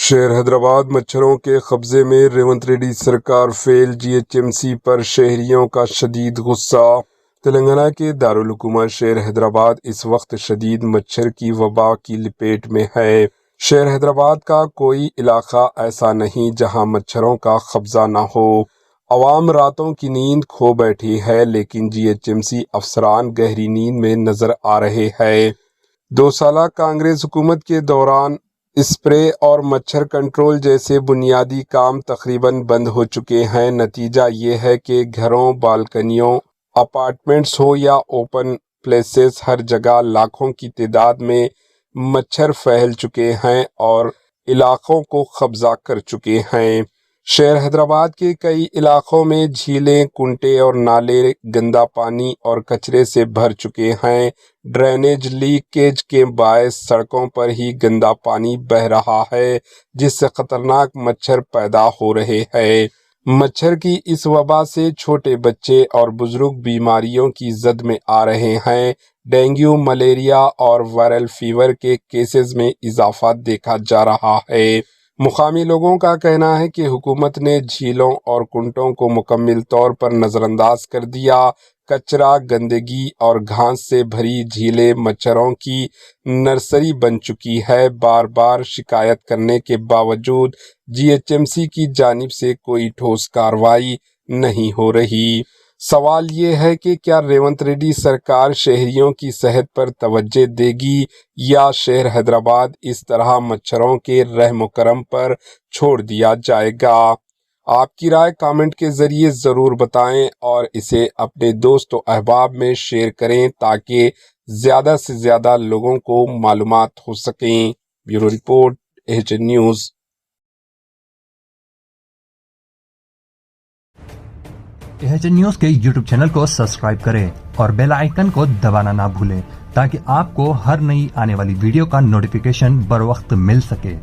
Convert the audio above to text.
شہر حیدرآباد مچھروں کے قبضے میں ریونت ریڈی سرکار فیل، جی ایچ ایم سی پر شہریوں کا شدید غصہ۔ تلنگانہ کے دارالحکومت شہر حیدرآباد اس وقت شدید مچھر کی وبا کی لپیٹ میں ہے۔ شہر حیدرآباد کا کوئی علاقہ ایسا نہیں جہاں مچھروں کا قبضہ نہ ہو۔ عوام راتوں کی نیند کھو بیٹھی ہے، لیکن جی ایچ ایم سی افسران گہری نیند میں نظر آ رہے ہیں۔ 2 سالہ کانگریس حکومت کے دوران اسپرے اور مچھر کنٹرول جیسے بنیادی کام تقریباً بند ہو چکے ہیں۔ نتیجہ یہ ہے کہ گھروں، بالکنیوں، اپارٹمنٹس ہو یا اوپن پلیسز، ہر جگہ لاکھوں کی تعداد میں مچھر پھیل چکے ہیں اور علاقوں کو قبضہ کر چکے ہیں۔ شہر حیدرآباد کے کئی علاقوں میں جھیلیں، کنڈے اور نالے گندا پانی اور کچرے سے بھر چکے ہیں۔ ڈرینیج لیکیج کے باعث سڑکوں پر ہی گندا پانی بہہ رہا ہے، جس سے خطرناک مچھر پیدا ہو رہے ہیں۔ مچھر کی اس وبا سے چھوٹے بچے اور بزرگ بیماریوں کی زد میں آ رہے ہیں۔ ڈینگو، ملیریا اور وائرل فیور کے کیسز میں اضافہ دیکھا جا رہا ہے۔ مقامی لوگوں کا کہنا ہے کہ حکومت نے جھیلوں اور کنڈوں کو مکمل طور پر نظر انداز کر دیا۔ کچرا، گندگی اور گھاس سے بھری جھیلیں مچھروں کی نرسری بن چکی ہے۔ بار بار شکایت کرنے کے باوجود جی ایچ ایم سی کی جانب سے کوئی ٹھوس کارروائی نہیں ہو رہی۔ سوال یہ ہے کہ کیا ریونت ریڈی سرکار شہریوں کی صحت پر توجہ دے گی یا شہر حیدرآباد اس طرح مچھروں کے رحم و کرم پر چھوڑ دیا جائے گا؟ آپ کی رائے کامنٹ کے ذریعے ضرور بتائیں اور اسے اپنے دوست و احباب میں شیئر کریں تاکہ زیادہ سے زیادہ لوگوں کو معلومات ہو سکیں۔ Bureau report, H news. H news کے یوٹیوب چینل کو سبسکرائب کریں اور بیل آئیکن کو دبانا نہ بھولیں تاکہ آپ کو ہر نئی آنے والی ویڈیو کا نوٹیفیکیشن بر وقت مل سکے۔